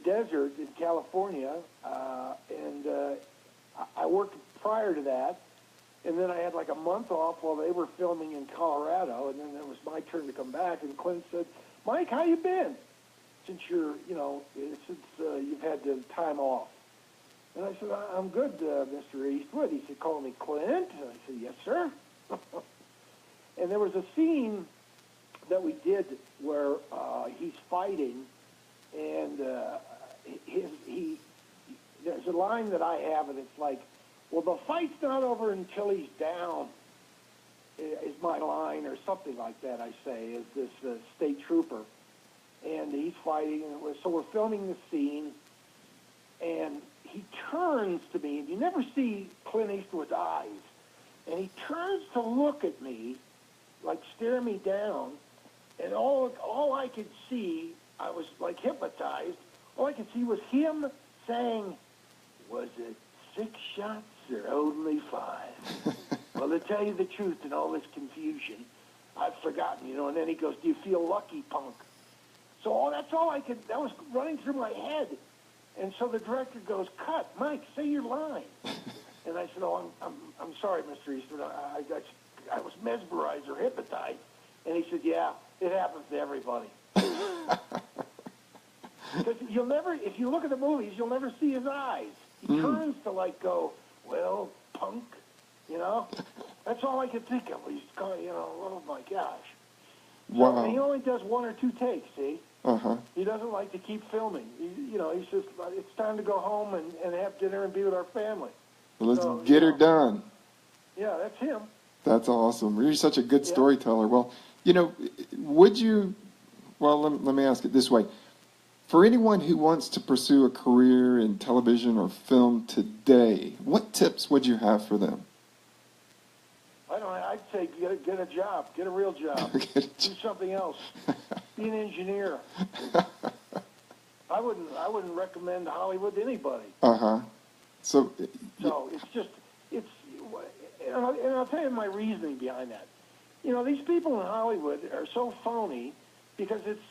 desert in California, and I worked prior to that, and then I had like a month off while they were filming in Colorado, and then it was my turn to come back, and Clint said, Mike, how you been? Since you've had the time off. And I said, I'm good, Mr. Eastwood. He said, call me Clint. And I said, yes, sir. And there was a scene that we did where he's fighting, and there's a line that I have, and it's like, Well, the fight's not over until he's down, is my line, or something like that, I say, is this state trooper. And he's fighting, so we're filming the scene, and he turns to me, and you never see Clint Eastwood's eyes, and he turns to look at me, like stare me down, and all I could see, I was like hypnotized, all I could see was him saying, "Was it 6 shots or only 5?" Well, to tell you the truth, in all this confusion, I've forgotten, and then he goes, "Do you feel lucky, punk?" So that's all that was running through my head. And so the director goes, "Cut, Mike, say your line." And I said, "Oh, I'm sorry, Mr. Eastwood. I was mesmerized or hypnotized." And he said, "Yeah, it happens to everybody." Because if you look at the movies, you'll never see his eyes. He turns to go, "Well, punk," That's all I could think of. He's going, oh my gosh. Wow. So he only does 1 or 2 takes, see? Uh-huh. He doesn't like to keep filming. He says, it's time to go home and have dinner and be with our family. Well, let's get her done. Yeah, that's him. That's awesome. You're such a good storyteller. Well, would you, let me ask it this way. For anyone who wants to pursue a career in television or film today, what tips would you have for them? I'd say get a job, get a real job, do something else, be an engineer. I wouldn't recommend Hollywood to anybody. Uh-huh. So it's and I'll tell you my reasoning behind that. These people in Hollywood are so phony because it's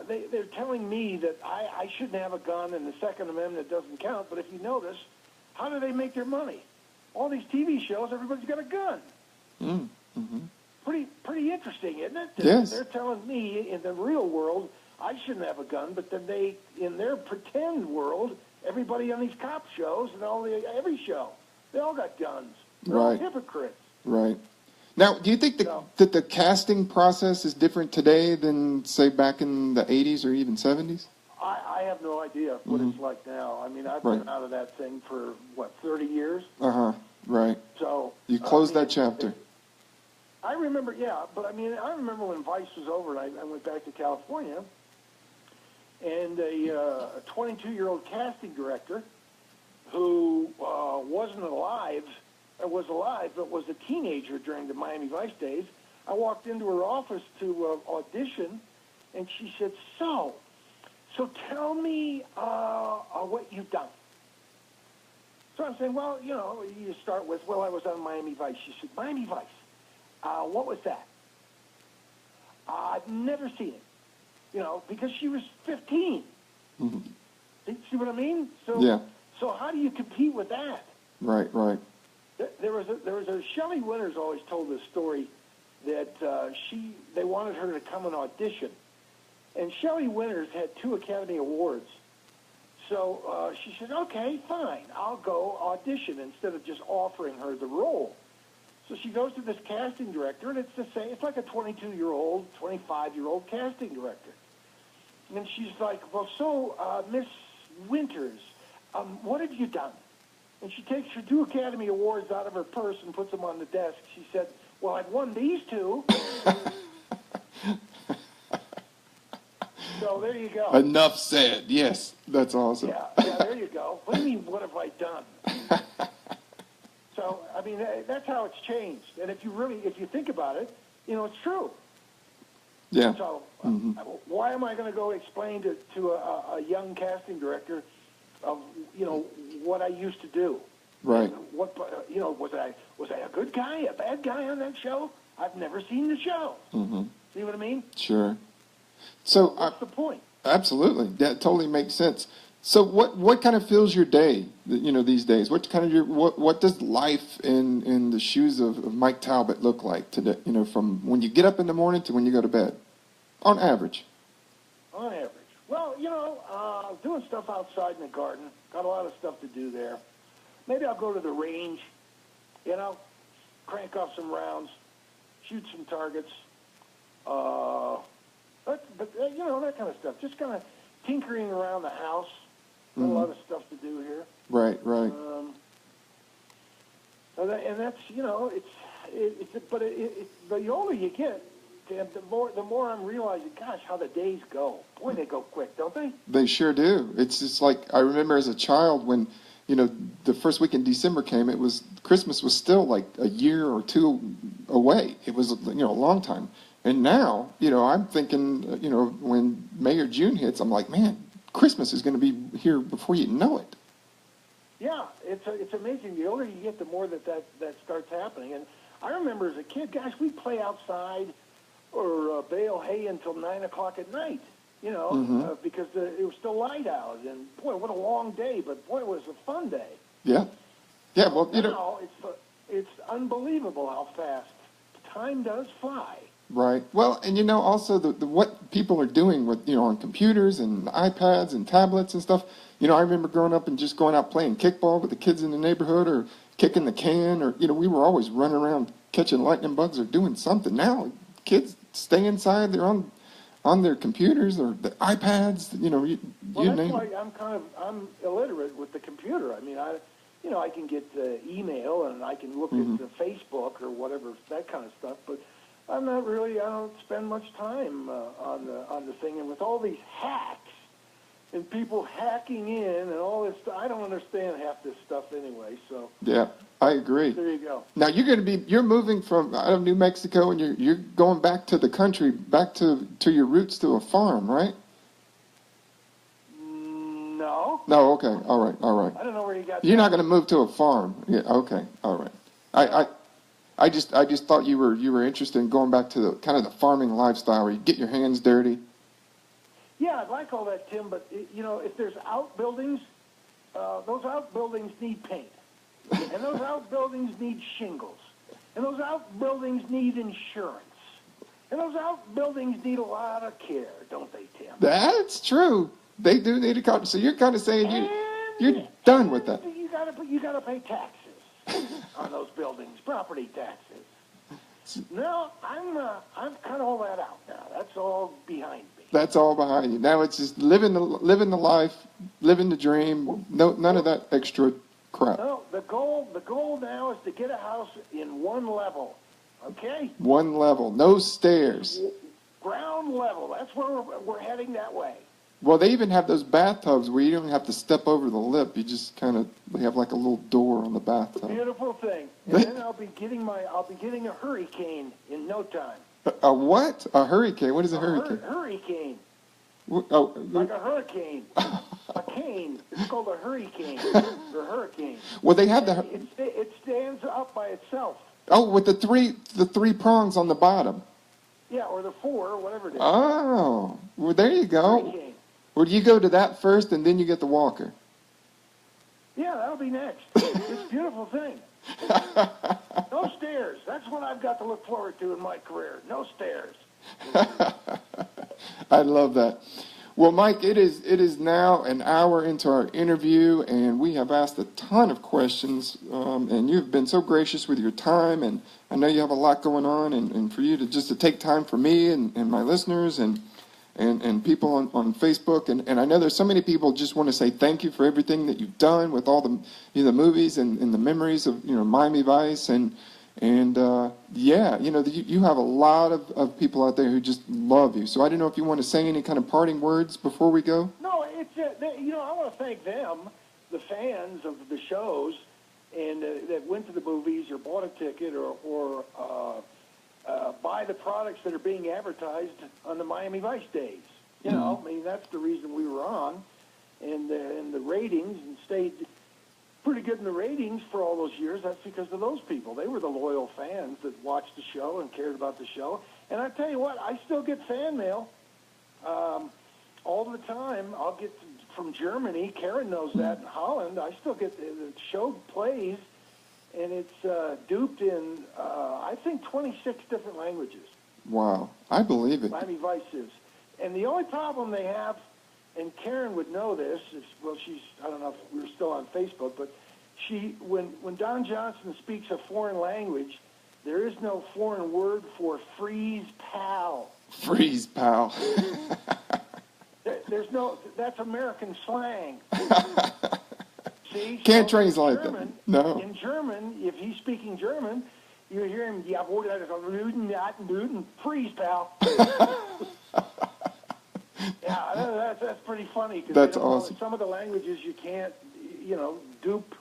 they're telling me that I shouldn't have a gun and the Second Amendment doesn't count. But if you notice, how do they make their money? All these TV shows, everybody's got a gun. Mm-hmm. Pretty interesting, isn't it? Yes. They're telling me in the real world I shouldn't have a gun, but then in their pretend world, everybody on these cop shows and every show, they all got guns. They're all hypocrites. Right. Now, do you think that the casting process is different today than, say, back in the 80s or even 70s? I have no idea what it's like now. I mean, I've been out of that thing for, 30 years? Uh-huh, right. So you closed that chapter. I remember, but I remember when Vice was over and I went back to California, and a 22-year-old casting director who was alive, but was a teenager during the Miami Vice days. I walked into her office to audition, and she said, So tell me what you've done. So I'm saying, you start with, I was on Miami Vice. She said, Miami Vice. What was that? I've never seen it, because she was 15. Mm-hmm. See what I mean? So how do you compete with that? Right. There was a Shelley Winters always told this story that they wanted her to come and audition, and Shelley Winters had 2 Academy Awards. So she said, "Okay, fine, I'll go audition," instead of just offering her the role. So she goes to this casting director, and it's the same. It's like a 22-year-old, 25-year-old casting director, and she's like, Miss Winters, what have you done? And she takes her 2 Academy Awards out of her purse and puts them on the desk. She said, "Well, I've won these 2." So there you go. Enough said. Yes, that's awesome. Yeah, there you go. What do you mean, what have I done? So, I mean, that's how it's changed. And if you think about it, it's true. Yeah. So why am I going to go explain to a young casting director of, what I used to do? Right. What, was I a good guy, a bad guy on that show? I've never seen the show. Mm-hmm. See what I mean? Sure. So what's the point? Absolutely. That totally makes sense. So what kind of fills your day, these days? What kind of what does life in the shoes of Mike Talbott look like today, from when you get up in the morning to when you go to bed, on average? On average. Well, doing stuff outside in the garden. Got a lot of stuff to do there. Maybe I'll go to the range, crank off some rounds, shoot some targets, but that kind of stuff. Just kind of tinkering around the house. Got a lot of stuff to do here. Right. that's, the older you get, Tim, the more I'm realizing, gosh, how the days go. Boy, they go quick, don't they? They sure do. It's just like I remember as a child when, the first week in December came. Christmas was still like a year or two away. It was a long time. And now, I'm thinking, when May or June hits, I'm like, man, Christmas is going to be here before you know it. Yeah, it's amazing. The older you get, the more that starts happening. And I remember as a kid, gosh, we'd play outside or bale hay until 9 o'clock at night, because it was still light out. And, boy, what a long day. But, boy, it was a fun day. Yeah. Yeah, well, now, it's unbelievable how fast time does fly. Right. Well, and also the what people are doing with on computers and iPads and tablets and stuff. I remember growing up and just going out playing kickball with the kids in the neighborhood or kicking the can or we were always running around catching lightning bugs or doing something. Now kids stay inside. They're on their computers or the iPads. Well, that's why I'm illiterate with the computer. I mean, I can get email and I can look at the Facebook or whatever, that kind of stuff, but I don't spend much time on the thing. And with all these hacks and people hacking in and all this stuff, I don't understand half this stuff anyway. So yeah, I agree. There you go. Now you're moving from out of New Mexico and you're going back to the country, back to your roots, to a farm, right? No. No. Okay. All right. I don't know where you got. You're not going to move to a farm. Yeah. Okay. All right. I just thought you were interested in going back to the kind of the farming lifestyle where you get your hands dirty. Yeah, I'd like all that, Tim, but if there's outbuildings, those outbuildings need paint, and those outbuildings need shingles, and those outbuildings need insurance, and those outbuildings need a lot of care, don't they, Tim? That's true. They do need a cut. So you're kind of saying you're done with that. You gotta pay taxes on those buildings, property taxes. No, I've cut all that out now. That's all behind me. That's all behind you. Now it's just living the life, living the dream. No, none of that extra crap. No, the goal now is to get a house in one level. Okay? One level, no stairs. Ground level. That's where we're heading that way. Well, they even have those bathtubs where you don't have to step over the lip. You just they have like a little door on the bathtub. Beautiful thing. And then I'll be getting a hurricane in no time. A what? A hurricane? What is a hurricane? Hurricane. Oh, like a hurricane. A cane. It's called a hurricane or hurricane. Well, they have it stands up by itself. Oh, with the three prongs on the bottom. Yeah, or the four, or whatever it is. Oh, well, there you go. Hurricane. Or do you go to that first and then you get the walker? Yeah, that'll be next. It's a beautiful thing. No stairs. That's what I've got to look forward to in my career. No stairs. I love that. Well, Mike, it is now an hour into our interview, and we have asked a ton of questions, and you've been so gracious with your time, and I know you have a lot going on, and for you to take time for me and my listeners and people on Facebook, and I know there's so many people just want to say thank you for everything that you've done with all the movies and the memories of Miami Vice and yeah, you have a lot of people out there who just love you. So I don't know if you want to say any kind of parting words before we go. No, it's I want to thank them, the fans of the shows, and that went to the movies or bought a ticket or buy the products that are being advertised on the Miami Vice days. I mean, that's the reason we were on, and the ratings, and stayed pretty good in the ratings for all those years. That's because of those people. They were the loyal fans that watched the show and cared about the show. And I tell you what, I still get fan mail all the time. I'll get from Germany. Karen knows that. In Holland, I still get the show plays, and it's duped in, I think, 26 different languages. Wow. I believe it. Miami Vice is. And the only problem they have, and Karen would know this, I don't know if we were still on Facebook, but when Don Johnson speaks a foreign language, there is no foreign word for freeze pal. Freeze pal. There's no, that's American slang. See, Can't so translate in German, that. No. In German, if he's speaking German, you hear him, ja, wohl, that's a Newton, freeze, pal. Yeah, that's pretty funny. That's awesome. Some of the languages you can't, dupe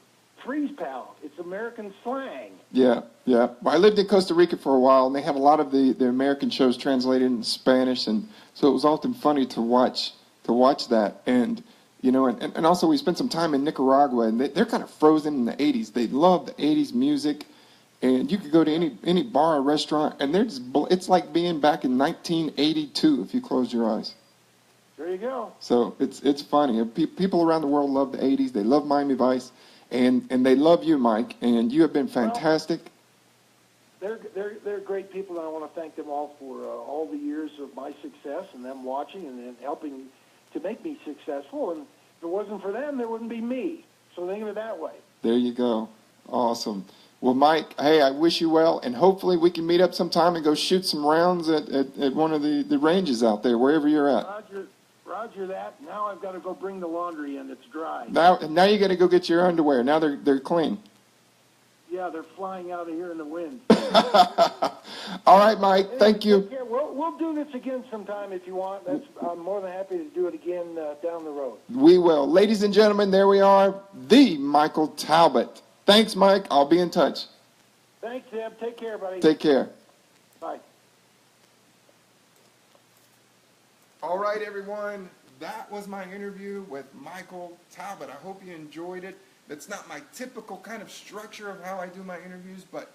freeze, pal. It's American slang. Yeah, yeah. Well, I lived in Costa Rica for a while, and they have a lot of the American shows translated in Spanish, and so it was often funny to watch that. And and also we spent some time in Nicaragua, and they're kind of frozen in the '80s. They love the '80s music, and you could go to any bar or restaurant, and it's like being back in 1982 if you close your eyes. There you go. So it's funny. People around the world love the '80s. They love Miami Vice. And they love you, Mike, and you have been fantastic. Well, they're great people, and I want to thank them all for all the years of my success and them watching and helping to make me successful. And if it wasn't for them, there wouldn't be me. So think of it that way. There you go. Awesome. Well, Mike, hey, I wish you well, and hopefully we can meet up sometime and go shoot some rounds at one of the ranges out there, wherever you're at. Roger that. Now I've got to go bring the laundry in. It's dry. Now you got to go get your underwear. Now they're clean. Yeah, they're flying out of here in the wind. All right, Mike. Thank you. We'll do this again sometime if you want. I'm more than happy to do it again down the road. We will. Ladies and gentlemen, there we are. The Michael Talbott. Thanks, Mike. I'll be in touch. Thanks, Deb. Take care, buddy. Take care. Bye. All right, everyone, that was my interview with Michael Talbott. I hope you enjoyed it. That's not my typical kind of structure of how I do my interviews, but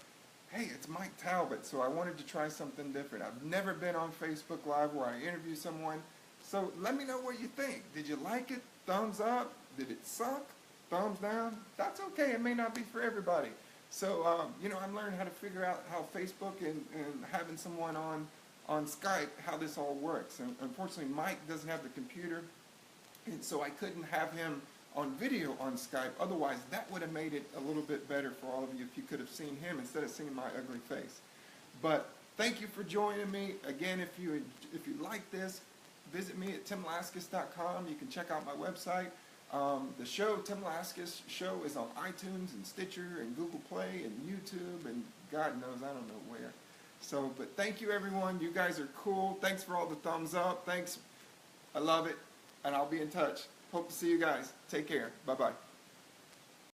hey, it's Mike Talbott, so I wanted to try something different. I've never been on Facebook Live where I interview someone, so let me know what you think. Did you like it? Thumbs up? Did it suck? Thumbs down? That's okay. It may not be for everybody. So, I'm learning how to figure out how Facebook and having someone on Skype, how this all works. And unfortunately, Mike doesn't have the computer, and so I couldn't have him on video on Skype. Otherwise, that would have made it a little bit better for all of you if you could have seen him instead of seeing my ugly face. But thank you for joining me. Again, if you like this, visit me at timlaskis.com. You can check out my website. The show, Tim Laskis Show, is on iTunes and Stitcher and Google Play and YouTube and God knows, I don't know where. So, but thank you, everyone. You guys are cool. Thanks for all the thumbs up. Thanks. I love it. And I'll be in touch. Hope to see you guys. Take care. Bye-bye.